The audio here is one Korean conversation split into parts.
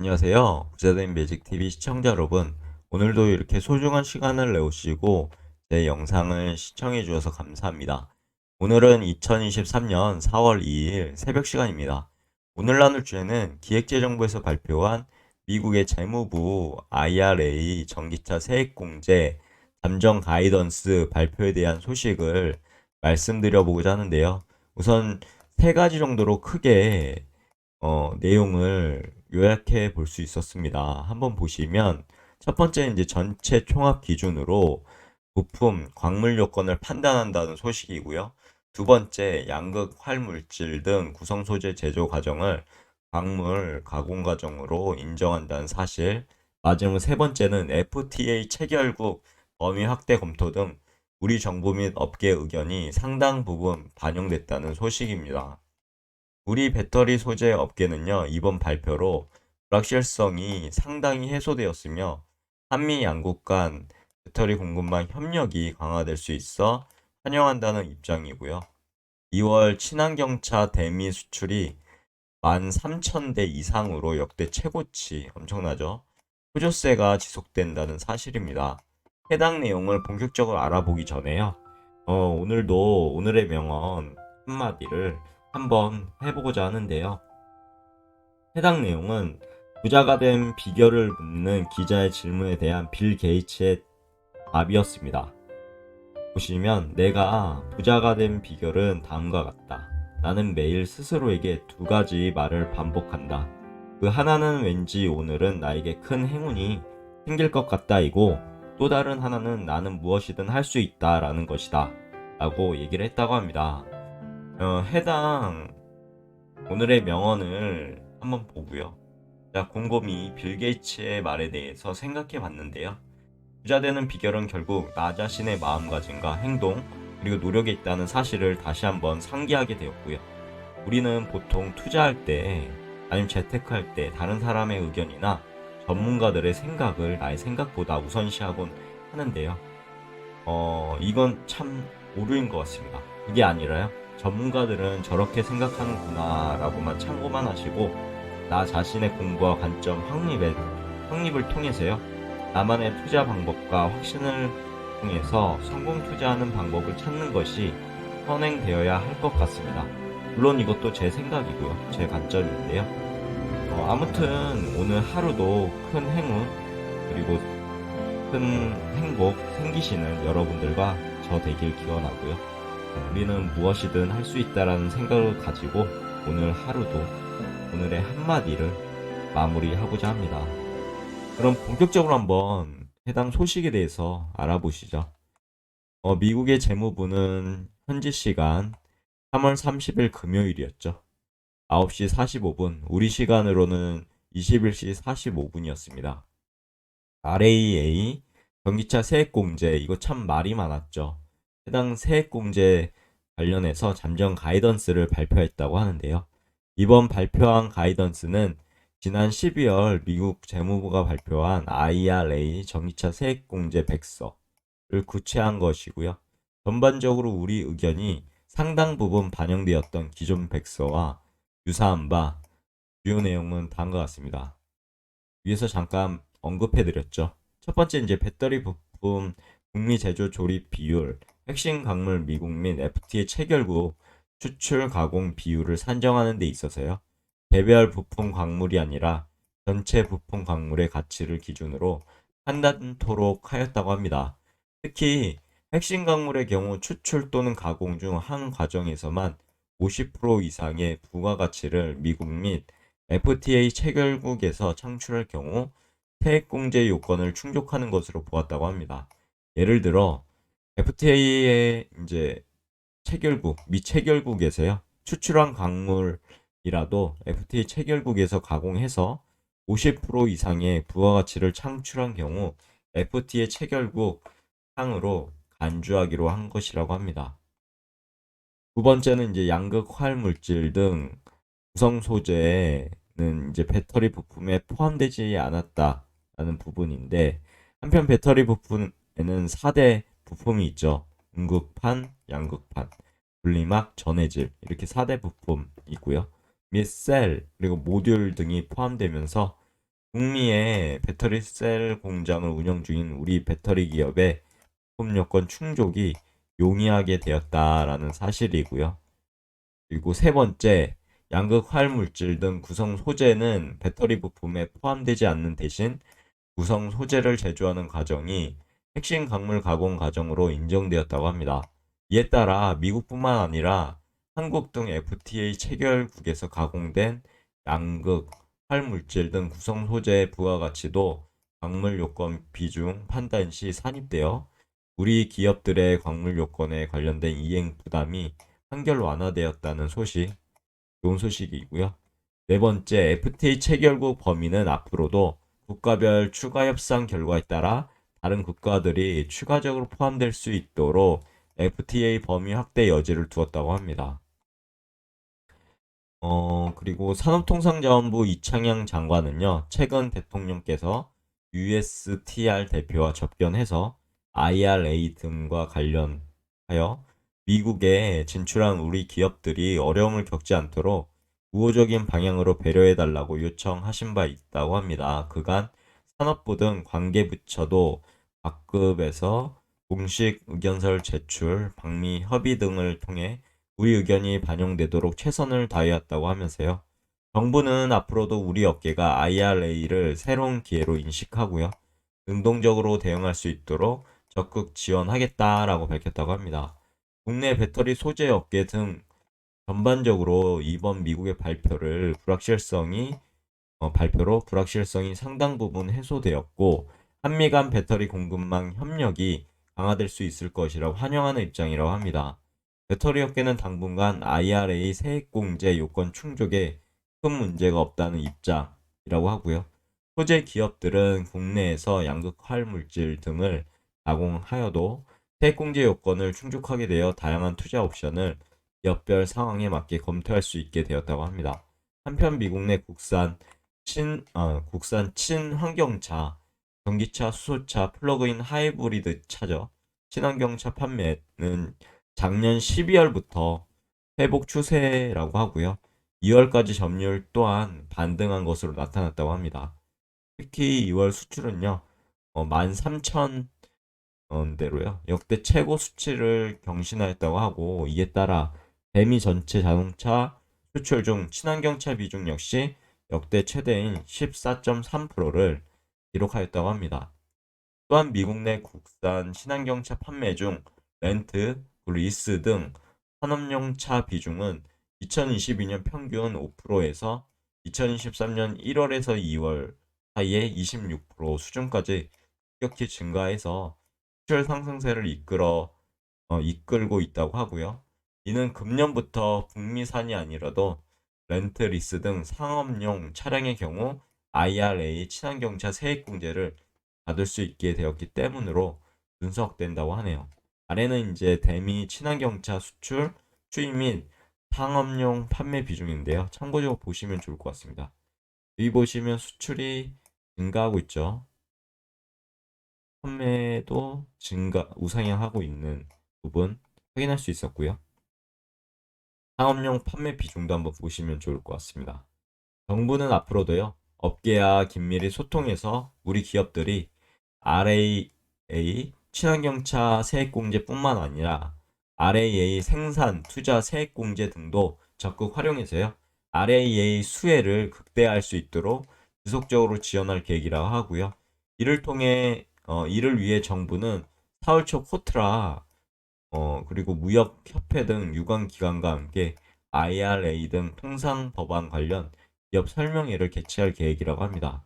안녕하세요. 부자된 매직TV 시청자 여러분. 오늘도 이렇게 소중한 시간을 내오시고 제 영상을 시청해 주셔서 감사합니다. 오늘은 2023년 4월 2일 새벽 시간입니다. 오늘 나눌 주제는 기획재정부에서 발표한 미국의 재무부 IRA 전기차 세액공제 잠정 가이던스 발표에 대한 소식을 말씀드려 보고자 하는데요. 우선 세 가지 정도로 크게 내용을 요약해 볼 수 있었습니다. 한번 보시면 첫 번째 이제 전체 총합 기준으로 부품, 광물 요건을 판단한다는 소식이고요. 두 번째, 양극, 활물질 등 구성 소재 제조 과정을 광물 가공 과정으로 인정한다는 사실. 마지막 세 번째는 FTA 체결국 범위 확대 검토 등 우리 정부 및 업계 의견이 상당 부분 반영됐다는 소식입니다. 우리 배터리 소재 업계는요, 이번 발표로 불확실성이 상당히 해소되었으며, 한미 양국 간 배터리 공급망 협력이 강화될 수 있어 환영한다는 입장이고요. 2월 친환경차 대미 수출이 13,000대 이상으로 역대 최고치, 엄청나죠? 호조세가 지속된다는 사실입니다. 해당 내용을 본격적으로 알아보기 전에요. 오늘도 오늘의 명언 한마디를 한번 해보고자 하는데요. 해당 내용은 부자가 된 비결을 묻는 기자의 질문에 대한 빌 게이츠의 답이었습니다. 보시면 내가 부자가 된 비결은 다음과 같다. 나는 매일 스스로에게 두 가지 말을 반복한다. 그 하나는 왠지 오늘은 나에게 큰 행운이 생길 것 같다이고 또 다른 하나는 나는 무엇이든 할 수 있다라는 것이다. 라고 얘기를 했다고 합니다. 해당 오늘의 명언을 한번 보고요. 자, 곰곰이 빌 게이츠의 말에 대해서 생각해 봤는데요. 부자 되는 비결은 결국 나 자신의 마음가짐과 행동, 그리고 노력에 있다는 사실을 다시 한번 상기하게 되었고요. 우리는 보통 투자할 때, 아니면 재테크할 때 다른 사람의 의견이나 전문가들의 생각을 나의 생각보다 우선시하곤 하는데요. 이건 참 오류인 것 같습니다. 그게 아니라요. 전문가들은 저렇게 생각하는구나 라고만 참고만 하시고 나 자신의 공부와 관점 확립을 통해서요. 나만의 투자 방법과 확신을 통해서 성공 투자하는 방법을 찾는 것이 선행되어야 할 것 같습니다. 물론 이것도 제 생각이고요. 제 관점인데요. 아무튼 오늘 하루도 큰 행운 그리고 큰 행복 생기시는 여러분들과 저 되길 기원하고요. 우리는 무엇이든 할 수 있다라는 생각을 가지고 오늘 하루도 오늘의 한마디를 마무리하고자 합니다. 그럼 본격적으로 한번 해당 소식에 대해서 알아보시죠. 미국의 재무부는 현지 시간 3월 30일 금요일이었죠. 9시 45분, 우리 시간으로는 21시 45분이었습니다. RAA 전기차 세액공제 이거 참 말이 많았죠. 해당 세액공제 관련해서 잠정 가이던스를 발표했다고 하는데요. 이번 발표한 가이던스는 지난 12월 미국 재무부가 발표한 IRA 전기차 세액공제 백서를 구체한 것이고요. 전반적으로 우리 의견이 상당 부분 반영되었던 기존 백서와 유사한 바 주요 내용은 다음과 같습니다. 위에서 잠깐 언급해드렸죠. 첫 번째 이제 배터리 부품 북미 제조 조립 비율, 핵심 광물 미국 및 FTA 체결국 추출 가공 비율을 산정하는 데 있어서요. 개별 부품 광물이 아니라 전체 부품 광물의 가치를 기준으로 판단토록 하였다고 합니다. 특히 핵심 광물의 경우 추출 또는 가공 중 한 과정에서만 50% 이상의 부가가치를 미국 및 FTA 체결국에서 창출할 경우 세액공제 요건을 충족하는 것으로 보았다고 합니다. 예를 들어 FTA의 이제 미체결국에서요. 추출한 광물이라도 FTA 체결국에서 가공해서 50% 이상의 부가가치를 창출한 경우 FTA 체결국 상으로 간주하기로 한 것이라고 합니다. 두 번째는 이제 양극 활물질 등 구성 소재는 이제 배터리 부품에 포함되지 않았다라는 부분인데 한편 배터리 부품에는 4대 부품이 있죠. 음극판, 양극판, 분리막, 전해질 이렇게 4대 부품이 있고요. 및 셀, 그리고 모듈 등이 포함되면서 북미의 배터리 셀 공장을 운영 중인 우리 배터리 기업의 부품 요건 충족이 용이하게 되었다라는 사실이고요. 그리고 세 번째, 양극 화합물질 등 구성 소재는 배터리 부품에 포함되지 않는 대신 구성 소재를 제조하는 과정이 핵심 광물 가공 과정으로 인정되었다고 합니다. 이에 따라 미국뿐만 아니라 한국 등 FTA 체결국에서 가공된 양극, 활물질 등 구성 소재의 부가가치도 광물 요건 비중 판단 시 산입되어 우리 기업들의 광물 요건에 관련된 이행 부담이 한결 완화되었다는 소식, 좋은 소식이고요. 네 번째, FTA 체결국 범위는 앞으로도 국가별 추가 협상 결과에 따라 다른 국가들이 추가적으로 포함될 수 있도록 FTA 범위 확대 여지를 두었다고 합니다. 그리고 산업통상자원부 이창양 장관은요, 최근 대통령께서 USTR 대표와 접견해서 IRA 등과 관련하여 미국에 진출한 우리 기업들이 어려움을 겪지 않도록 우호적인 방향으로 배려해달라고 요청하신 바 있다고 합니다. 그간 산업부 등 관계부처도 각급에서 공식 의견서를 제출, 방미 협의 등을 통해 우리 의견이 반영되도록 최선을 다하였다고 하면서요. 정부는 앞으로도 우리 업계가 IRA를 새로운 기회로 인식하고요. 능동적으로 대응할 수 있도록 적극 지원하겠다라고 밝혔다고 합니다. 국내 배터리 소재 업계 등 전반적으로 이번 미국의 발표로 불확실성이 상당 부분 해소되었고 한미 간 배터리 공급망 협력이 강화될 수 있을 것이라 환영하는 입장이라고 합니다. 배터리 업계는 당분간 IRA 세액공제 요건 충족에 큰 문제가 없다는 입장이라고 하고요. 소재 기업들은 국내에서 양극화 물질 등을 가공하여도 세액공제 요건을 충족하게 되어 다양한 투자 옵션을 기업별 상황에 맞게 검토할 수 있게 되었다고 합니다. 한편 미국 내 국산 친환경차, 전기차, 수소차, 플러그인 하이브리드 차죠. 친환경차 판매는 작년 12월부터 회복 추세라고 하고요. 2월까지 점유율 또한 반등한 것으로 나타났다고 합니다. 특히 2월 수출은요, 13,000대로요. 역대 최고 수치를 경신하였다고 하고, 이에 따라 대미 전체 자동차 수출 중 친환경차 비중 역시 역대 최대인 14.3%를 기록하였다고 합니다. 또한 미국 내 국산 친환경차 판매 중 렌트, 리스 등 산업용 차 비중은 2022년 평균 5%에서 2023년 1월에서 2월 사이에 26% 수준까지 급격히 증가해서 수출 상승세를 이끌고 있다고 하고요. 이는 금년부터 북미산이 아니라도 렌트, 리스 등 상업용 차량의 경우 IRA 친환경차 세액공제를 받을 수 있게 되었기 때문으로 분석된다고 하네요. 아래는 이제 대미 친환경차 수출, 수입 및 상업용 판매 비중인데요. 참고적으로 보시면 좋을 것 같습니다. 여기 보시면 수출이 증가하고 있죠. 판매도 우상향하고 있는 부분 확인할 수 있었고요. 상업용 판매 비중도 한번 보시면 좋을 것 같습니다. 정부는 앞으로도요, 업계와 긴밀히 소통해서 우리 기업들이 RAA 친환경차 세액공제뿐만 아니라 RAA 생산, 투자 세액공제 등도 적극 활용해서요, RAA 수혜를 극대화할 수 있도록 지속적으로 지원할 계획이라 하고요. 이를 위해 정부는 사월 초 코트라 그리고 무역협회 등 유관기관과 함께 IRA 등 통상 법안 관련 기업 설명회를 개최할 계획이라고 합니다.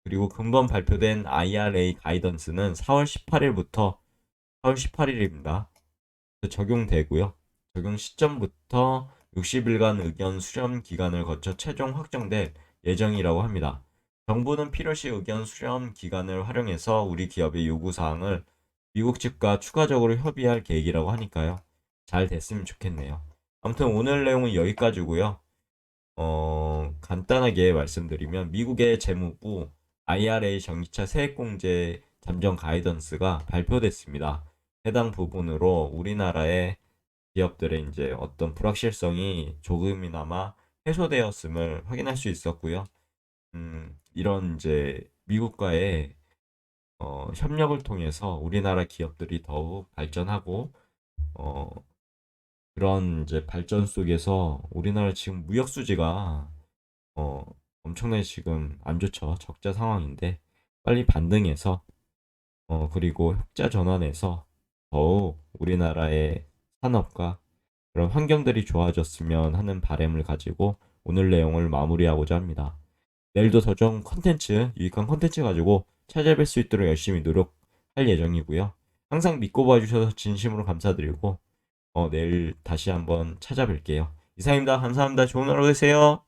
그리고 근본 발표된 IRA 가이던스는 4월 18일부터 4월 18일입니다. 적용되고요. 적용 시점부터 60일간 의견 수렴 기간을 거쳐 최종 확정될 예정이라고 합니다. 정부는 필요시 의견 수렴 기간을 활용해서 우리 기업의 요구사항을 미국 측과 추가적으로 협의할 계획이라고 하니까요. 잘 됐으면 좋겠네요. 아무튼 오늘 내용은 여기까지고요. 간단하게 말씀드리면 미국의 재무부 IRA 전기차 세액공제 잠정 가이던스가 발표됐습니다. 해당 부분으로 우리나라의 기업들의 이제 어떤 불확실성이 조금이나마 해소되었음을 확인할 수 있었고요. 이런 이제 미국과의 협력을 통해서 우리나라 기업들이 더욱 발전하고 어, 그런 이제 발전 속에서 우리나라 지금 무역 수지가 어, 엄청나게 지금 안 좋죠. 적자 상황인데 빨리 반등해서 그리고 흑자 전환해서 더욱 우리나라의 산업과 그런 환경들이 좋아졌으면 하는 바람을 가지고 오늘 내용을 마무리하고자 합니다. 내일도 더 좋은 컨텐츠, 유익한 컨텐츠 가지고 찾아뵐 수 있도록 열심히 노력할 예정이고요. 항상 믿고 봐주셔서 진심으로 감사드리고 내일 다시 한번 찾아뵐게요. 이상입니다. 감사합니다. 좋은 하루 되세요.